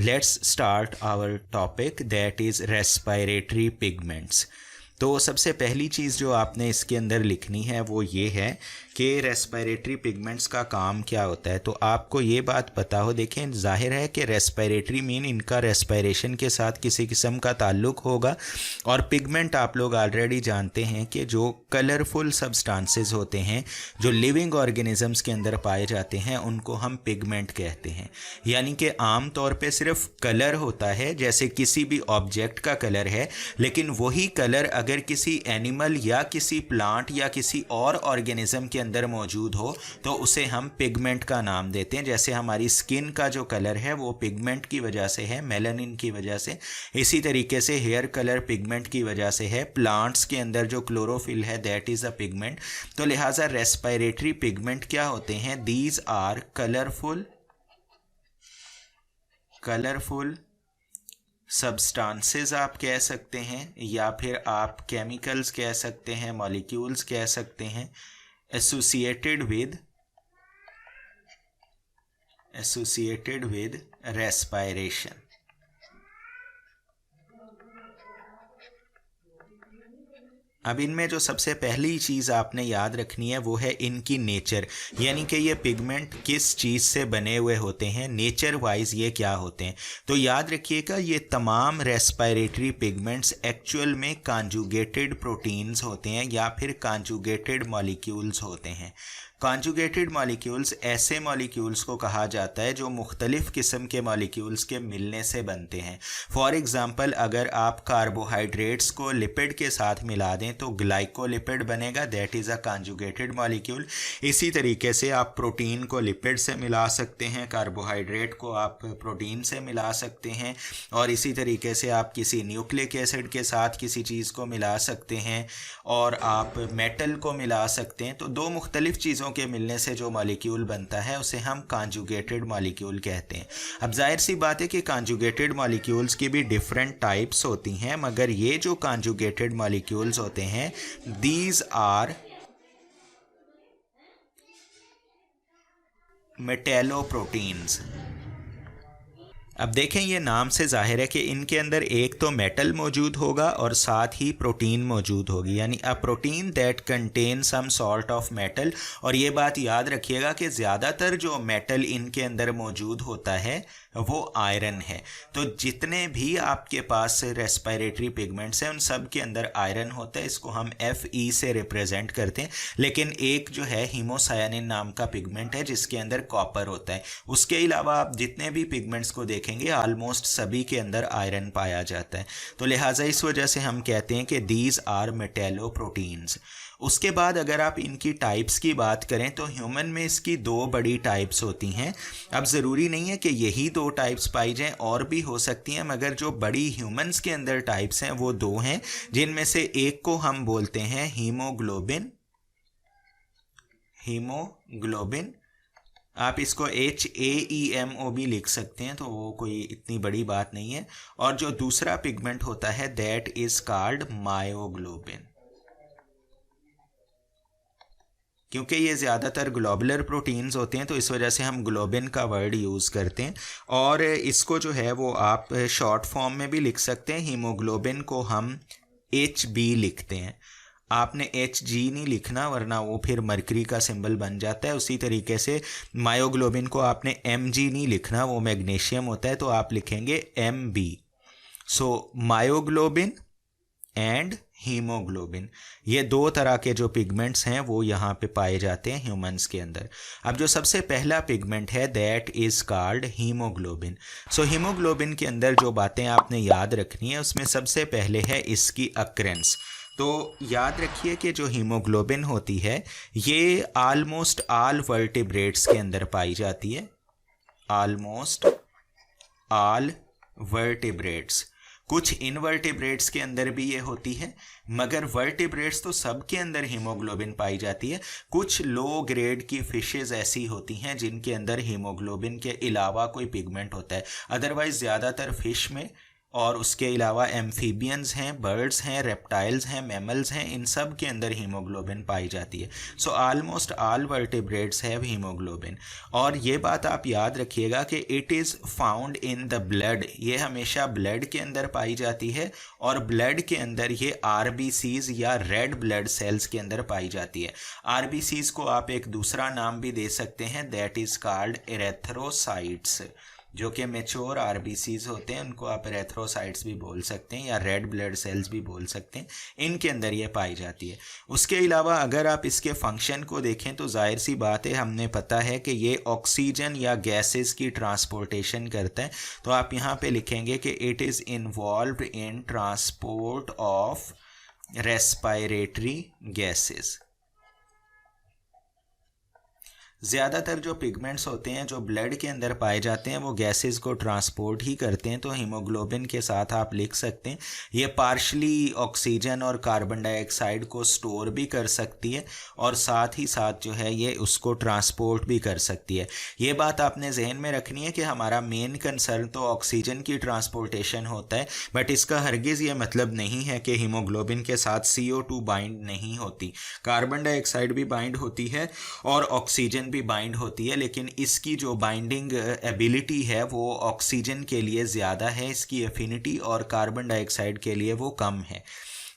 let's start our topic, that is respiratory pigments. तो सबसे पहली चीज़ जो आपने इसके अंदर लिखनी है वो ये है कि रेस्पिरेटरी पिगमेंट्स का काम क्या होता है। तो आपको ये बात पता हो, देखें जाहिर है कि रेस्पिरेटरी मीन इनका रेस्पिरेशन के साथ किसी किस्म का ताल्लुक होगा, और पिगमेंट आप लोग ऑलरेडी जानते हैं कि जो कलरफुल सब्सटेंसेस होते हैं जो लिविंग ऑर्गेनिजम्स के अंदर पाए जाते हैं उनको हम पिगमेंट कहते हैं। यानी कि आम तौर पे सिर्फ कलर होता है, जैसे किसी भी ऑब्जेक्ट का कलर है, लेकिन वही कलर अगर किसी एनिमल या किसी प्लांट या किसी और ऑर्गेनिज्म के अंदर मौजूद हो तो उसे हम पिगमेंट का नाम देते हैं। जैसे हमारी स्किन का जो कलर है वो पिगमेंट की वजह से है, मेलानिन की वजह से। इसी तरीके से हेयर कलर पिगमेंट की वजह से है। प्लांट्स के अंदर जो क्लोरोफिल है दैट इज़ अ पिगमेंट। तो लिहाजा रेस्पिरेटरी पिगमेंट क्या होते हैं? दीज आर कलरफुल सब्सटेंसेस आप कह सकते हैं, या फिर आप केमिकल्स कह सकते हैं, मॉलिक्यूल्स कह सकते हैं, एसोसिएटेड विद रेस्पिरेशन। अब इनमें जो सबसे पहली चीज़ आपने याद रखनी है वो है इनकी नेचर, यानी कि ये पिगमेंट किस चीज़ से बने हुए होते हैं, नेचर वाइज ये क्या होते हैं। तो याद रखिएगा ये तमाम रेस्पिरेटरी पिगमेंट्स एक्चुअल में कॉन्जुगेटेड प्रोटीन्स होते हैं या फिर कॉन्जुगेटेड मॉलिक्यूल्स होते हैं। कॉन्जुगेटेड मॉलिक्यूल्स ऐसे मॉलिक्यूल्स को कहा जाता है जो मुख्तलिफ़ किस्म के मॉलिक्यूल्स के मिलने से बनते हैं। फॉर एग्ज़ाम्पल, अगर आप कार्बोहाइड्रेट्स को लिपिड के साथ मिला दें तो ग्लाइकोलिपिड बनेगा, that is a conjugated molecule. इसी तरीके से आप प्रोटीन को लिपिड से मिला सकते हैं, कार्बोहाइड्रेट को आप प्रोटीन से मिला सकते हैं, और इसी तरीके से आप किसी न्यूक्लिक एसिड के साथ किसी चीज़ को मिला सकते हैं, और आप मेटल को मिला सकते हैं। तो दो मुख्तलिफ़ चीज़ों के मिलने से जो मॉलिक्यूल बनता है उसे हम कॉन्जुगेटेड मॉलिक्यूल कहते हैं। अब जाहिर सी बात है कि कॉन्जुगेटेड मॉलिक्यूल्स की भी डिफरेंट टाइप्स होती हैं, मगर ये जो कॉन्जुगेटेड मॉलिक्यूल्स होते हैं दीज आर मेटेलोप्रोटीन्स। अब देखें, ये नाम से जाहिर है कि इनके अंदर एक तो मेटल मौजूद होगा और साथ ही प्रोटीन मौजूद होगी, यानी a protein that contain some sort of metal. और ये बात याद रखिएगा कि ज़्यादातर जो मेटल इनके अंदर मौजूद होता है वो आयरन है। तो जितने भी आपके पास रेस्पिरेटरी पिगमेंट्स हैं उन सब के अंदर आयरन होता है, इसको हम Fe से रिप्रेजेंट करते हैं। लेकिन एक जो है हीमोसायानिन नाम का पिगमेंट है जिसके अंदर कॉपर होता है। उसके अलावा आप जितने भी पिगमेंट्स को देखेंगे ऑलमोस्ट सभी के अंदर आयरन पाया जाता है। तो लिहाजा इस वजह से हम कहते हैं कि दीज आर मेटेलोप्रोटीन्स। उसके बाद अगर आप इनकी टाइप्स की बात करें तो ह्यूमन में इसकी दो बड़ी टाइप्स होती हैं। अब ज़रूरी नहीं है कि यही दो टाइप्स पाई जाएं, और भी हो सकती हैं, मगर जो बड़ी ह्यूमंस के अंदर टाइप्स हैं वो दो हैं, जिनमें से एक को हम बोलते हैं हीमोग्लोबिन। आप इसको HAEMO भी लिख सकते हैं, तो वो कोई इतनी बड़ी बात नहीं है। और जो दूसरा पिगमेंट होता है दैट इज़ कॉल्ड मायोग्लोबिन। क्योंकि ये ज़्यादातर ग्लोबुलर प्रोटीन्स होते हैं तो इस वजह से हम ग्लोबिन का वर्ड यूज़ करते हैं। और इसको जो है वो आप शॉर्ट फॉर्म में भी लिख सकते हैं। हीमोग्लोबिन को हम HB लिखते हैं। आपने HG नहीं लिखना, वरना वो फिर मरकरी का सिंबल बन जाता है। उसी तरीके से मायोग्लोबिन को आपने MG नहीं लिखना, वो मैग्नीशियम होता है, तो आप लिखेंगे MB। So myoglobin and haemoglobin, ये दो तरह के जो पिगमेंट्स हैं वो यहाँ पे पाए जाते हैं ह्यूमंस के अंदर। अब जो सबसे पहला पिगमेंट है that is called haemoglobin. So haemoglobin के अंदर जो बातें आपने याद रखनी है उसमें सबसे पहले है इसकी अक्रेंस। तो याद रखिए कि जो हीमोग्लोबिन होती है ये आलमोस्ट ऑल वर्टिब्रेट्स के अंदर पाई जाती है, ऑलमोस्ट ऑल वर्टिब्रेट्स। कुछ इनवर्टिब्रेट्स के अंदर भी ये होती है, मगर वर्टिब्रेट्स तो सब के अंदर हीमोग्लोबिन पाई जाती है। कुछ लो ग्रेड की फिशेस ऐसी होती हैं जिनके अंदर हीमोग्लोबिन के अलावा कोई पिगमेंट होता है, अदरवाइज ज़्यादातर फिश में और उसके अलावा एम्फीबियंस हैं, बर्ड्स हैं, रेप्टाइल्स हैं, मैमल्स हैं, इन सब के अंदर हीमोग्लोबिन पाई जाती है। So almost all vertebrates have haemoglobin. और ये बात आप याद रखिएगा कि it is found in the blood, ये हमेशा ब्लड के अंदर पाई जाती है और ब्लड के अंदर ये आरबीसीज या रेड ब्लड सेल्स के अंदर पाई जाती है। आरबीसीज को आप एक दूसरा नाम भी दे सकते हैं, दैट इज़ कॉल्ड एरेथ्रोसाइट्स। जो कि मेच्योर आरबीसीज होते हैं उनको आप एरेथ्रोसाइट्स भी बोल सकते हैं या रेड ब्लड सेल्स भी बोल सकते हैं, इनके अंदर ये पाई जाती है। उसके अलावा अगर आप इसके फंक्शन को देखें तो जाहिर सी बात है, हमने पता है कि ये ऑक्सीजन या गैसेस की ट्रांसपोर्टेशन करता है। तो आप यहाँ पे लिखेंगे कि it is involved in transport of respiratory gases. ज़्यादातर जो पिगमेंट्स होते हैं जो ब्लड के अंदर पाए जाते हैं वो गैसेस को ट्रांसपोर्ट ही करते हैं। तो हीमोग्लोबिन के साथ आप लिख सकते हैं ये पार्शली ऑक्सीजन और कार्बन डाइऑक्साइड को स्टोर भी कर सकती है और साथ ही साथ जो है ये उसको ट्रांसपोर्ट भी कर सकती है। ये बात आपने जहन में रखनी है कि हमारा मेन कंसर्न तो ऑक्सीजन की ट्रांसपोर्टेशन होता है, बट इसका हरगिज़ ये मतलब नहीं है कि हीमोग्लोबिन के साथ CO2 बाइंड नहीं होती। कार्बन डाइऑक्साइड भी बाइंड होती है और ऑक्सीजन भी बाइंड होती है, लेकिन इसकी जो बाइंडिंग एबिलिटी है वो ऑक्सीजन के लिए ज़्यादा है, इसकी एफिनिटी, और कार्बन डाइऑक्साइड के लिए वो कम है।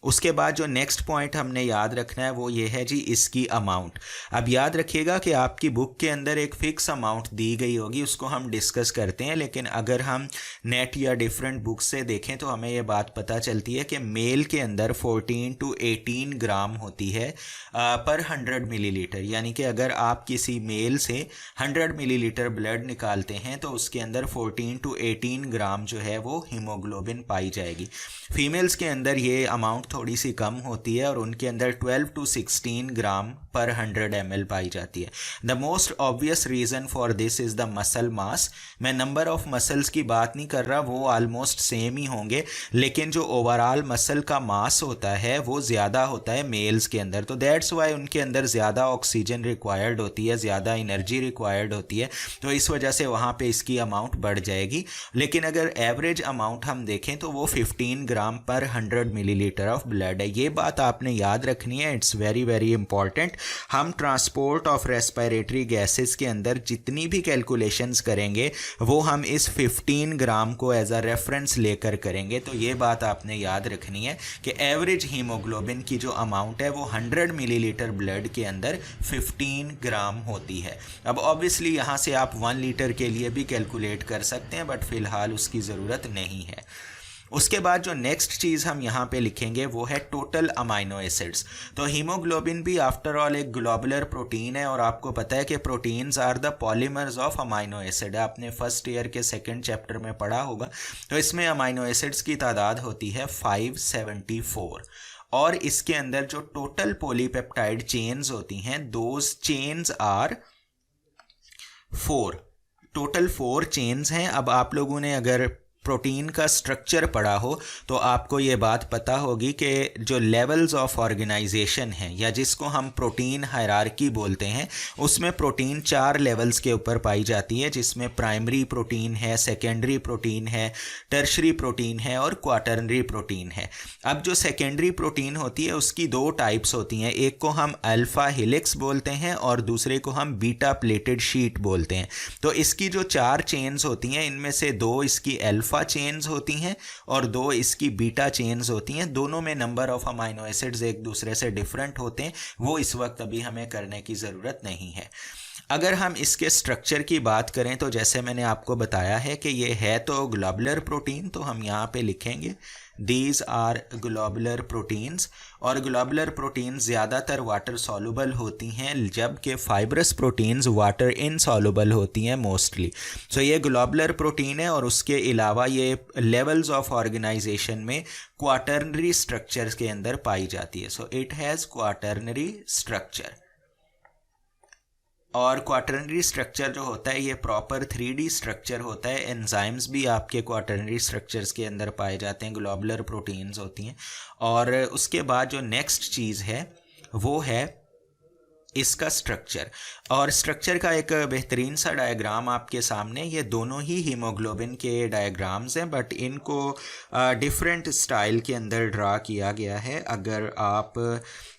उसके बाद जो नेक्स्ट पॉइंट हमने याद रखना है वो ये है जी इसकी अमाउंट। अब याद रखिएगा कि आपकी बुक के अंदर एक फ़िक्स अमाउंट दी गई होगी, उसको हम डिस्कस करते हैं, लेकिन अगर हम नेट या डिफरेंट बुक्स से देखें तो हमें ये बात पता चलती है कि मेल के अंदर 14 to 18 ग्राम होती है पर 100 मिलीलीटर। यानी कि अगर आप किसी मेल से 100 मिलीलीटर ब्लड निकालते हैं तो उसके अंदर 14 to 18 ग्राम जो है वो हीमोग्लोबिन पाई जाएगी। फीमेल्स के अंदर ये अमाउंट थोड़ी सी कम होती है और उनके अंदर 12 to 16 ग्राम पर 100 ml पाई जाती है। The most obvious reason for this is the muscle mass. मैं नंबर ऑफ मसल्स की बात नहीं कर रहा, वो ऑलमोस्ट सेम ही होंगे, लेकिन जो ओवरऑल मसल का मास होता है वो ज़्यादा होता है मेल्स के अंदर। तो दैट्स वाई उनके अंदर ज़्यादा ऑक्सीजन रिक्वायर्ड होती है, ज़्यादा एनर्जी रिक्वायर्ड होती है, तो इस वजह से वहाँ पे इसकी अमाउंट बढ़ जाएगी। लेकिन अगर एवरेज अमाउंट हम देखें तो वो 15 ग्राम पर 100 मिलीलीटर ऑफ ब्लड है। ये बात आपने याद रखनी है, इट्स वेरी वेरी इंपॉर्टेंट। हम ट्रांसपोर्ट ऑफ रेस्पिरेटरी गैसेस के अंदर जितनी भी कैलकुलेशंस करेंगे वो हम इस 15 ग्राम को एज अ रेफरेंस लेकर करेंगे। तो ये बात आपने याद रखनी है कि एवरेज हीमोग्लोबिन की जो अमाउंट है वो 100 मिलीलीटर ब्लड के अंदर 15 ग्राम होती है। अब ऑब्वियसली यहाँ से आप 1 लीटर के लिए भी कैलकुलेट कर सकते हैं, बट फ़िलहाल उसकी ज़रूरत नहीं है। उसके बाद जो नेक्स्ट चीज़ हम यहाँ पे लिखेंगे वो है टोटल अमाइनो एसिड्स। तो हीमोग्लोबिन भी आफ्टर ऑल एक ग्लोबुलर प्रोटीन है और आपको पता है कि proteins are the polymers of amino acid. आपने फर्स्ट ईयर के सेकंड चैप्टर में पढ़ा होगा। तो इसमें अमाइनो एसिड्स की तादाद होती है 574 और इसके अंदर जो टोटल पॉलीपेप्टाइड चेन्स होती हैं those chains are 4, total 4 chains हैं। अब आप लोगों ने अगर प्रोटीन का स्ट्रक्चर पढ़ा हो तो आपको ये बात पता होगी कि जो लेवल्स ऑफ ऑर्गेनाइजेशन हैं या जिसको हम प्रोटीन हायरार्की बोलते हैं उसमें प्रोटीन 4 लेवल्स के ऊपर पाई जाती है, जिसमें प्राइमरी प्रोटीन है, सेकेंडरी प्रोटीन है, टर्शरी प्रोटीन है और क्वाटरनरी प्रोटीन है। अब जो सेकेंडरी प्रोटीन होती है उसकी 2 टाइप्स होती हैं, एक को हम अल्फ़ा हेलिक्स बोलते हैं और दूसरे को हम बीटा प्लेटेड शीट बोलते हैं। तो इसकी जो 4 चेन्स होती हैं इनमें से 2 इसकी अल्फ़ा चेन्स होती हैं और 2 इसकी बीटा चेन्स होती हैं। दोनों में नंबर ऑफ अमाइनो एसिड्स एक दूसरे से डिफरेंट होते हैं, वो इस वक्त अभी हमें करने की ज़रूरत नहीं है। अगर हम इसके स्ट्रक्चर की बात करें तो जैसे मैंने आपको बताया है कि ये है तो ग्लोबुलर प्रोटीन, तो हम यहाँ पे लिखेंगे दीज आर ग्लोबुलर प्रोटीन्स। और ग्लोबुलर प्रोटीन्स ज़्यादातर वाटर सॉल्युबल होती हैं, जबकि फाइब्रस प्रोटीन्स वाटर इनसॉल्युबल होती हैं मोस्टली। सो ये ग्लोबुलर प्रोटीन है और उसके अलावा ये लेवल्स ऑफ ऑर्गेनाइजेशन में क्वाटरनरी स्ट्रक्चर्स के अंदर पाई जाती है। So it has quaternary structure. और क्वाटरनरी स्ट्रक्चर जो होता है ये प्रॉपर 3D स्ट्रक्चर होता है। एंजाइम्स भी आपके क्वाटरनरी स्ट्रक्चर्स के अंदर पाए जाते हैं, ग्लोबुलर प्रोटीन्स होती हैं। और उसके बाद जो नेक्स्ट चीज़ है वो है इसका स्ट्रक्चर, और स्ट्रक्चर का एक बेहतरीन सा डायग्राम आपके सामने, ये दोनों ही हीमोग्लोबिन के डायग्राम्स हैं बट इनको डिफरेंट स्टाइल के अंदर ड्रा किया गया है। अगर आप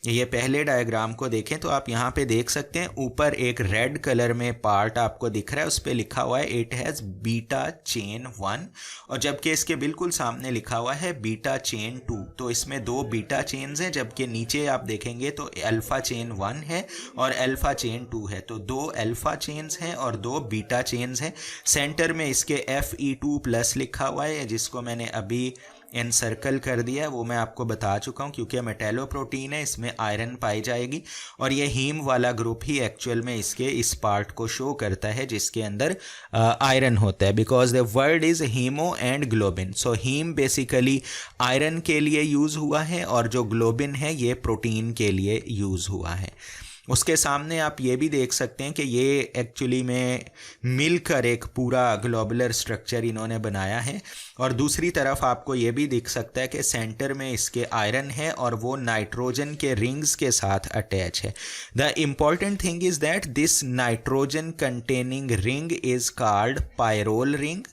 ये पहले डायग्राम को देखें तो आप यहाँ पे देख सकते हैं ऊपर एक रेड कलर में पार्ट आपको दिख रहा है, उस पर लिखा हुआ है इट हैज़ बीटा चेन 1, और जबकि इसके बिल्कुल सामने लिखा हुआ है बीटा चेन 2। तो इसमें दो बीटा चेन्स हैं, जबकि नीचे आप देखेंगे तो अल्फ़ा चेन 1 है और अल्फ़ा चेन 2 है। तो दो अल्फ़ा चेन्स हैं और दो बीटा चेन्स हैं। सेंटर में इसके Fe2+ लिखा हुआ है, जिसको मैंने अभी एनसर्कल कर दिया है, वो मैं आपको बता चुका हूँ क्योंकि मेटेलोप्रोटीन है, इसमें आयरन पाई जाएगी, और ये हीम वाला ग्रुप ही एक्चुअल में इसके इस पार्ट को शो करता है जिसके अंदर आयरन होता है, because the word is haemo and globin. So haem basically iron के लिए यूज़ हुआ है और जो ग्लोबिन है ये प्रोटीन के लिए यूज़ हुआ है। उसके सामने आप ये भी देख सकते हैं कि ये एक्चुअली में मिलकर एक पूरा ग्लोबुलर स्ट्रक्चर इन्होंने बनाया है, और दूसरी तरफ आपको ये भी दिख सकता है कि सेंटर में इसके आयरन है और वो नाइट्रोजन के रिंग्स के साथ अटैच है। The important thing is that this nitrogen containing ring is called pyrrole ring.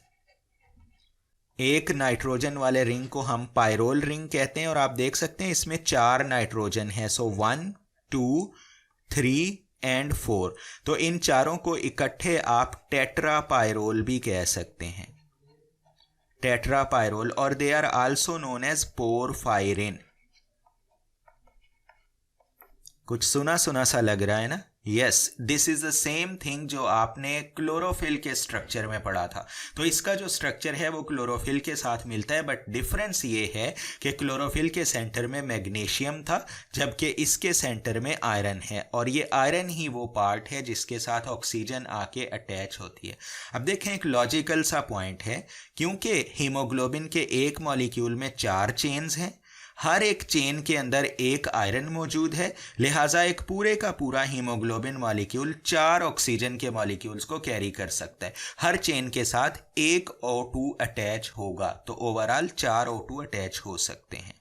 एक नाइट्रोजन वाले रिंग को हम पायरोल रिंग कहते हैं, और आप देख सकते हैं इसमें 4 नाइट्रोजन है, सो 1, 2, 3 एंड 4। तो इन चारों को इकट्ठे आप टेट्रापायरोल भी कह सकते हैं, टेट्रापायरोल, और they are also known as porphyrin. कुछ सुना सुना सा लग रहा है ना? Yes, this is the same thing जो आपने क्लोरोफिल के स्ट्रक्चर में पढ़ा था। तो इसका जो स्ट्रक्चर है वो क्लोरोफिल के साथ मिलता है, बट डिफरेंस ये है कि क्लोरोफिल के सेंटर में मैग्नीशियम था जबकि इसके सेंटर में आयरन है, और ये आयरन ही वो पार्ट है जिसके साथ ऑक्सीजन आके अटैच होती है। अब देखें, एक लॉजिकल सा पॉइंट है, क्योंकि हीमोग्लोबिन के एक मॉलिक्यूल में 4 चेन्स हैं, हर एक चेन के अंदर एक आयरन मौजूद है, लिहाजा एक पूरे का पूरा हीमोग्लोबिन मॉलिक्यूल 4 ऑक्सीजन के मॉलिक्यूल्स को कैरी कर सकता है। हर चेन के साथ एक O2 अटैच होगा, तो ओवरऑल 4 O2 अटैच हो सकते हैं।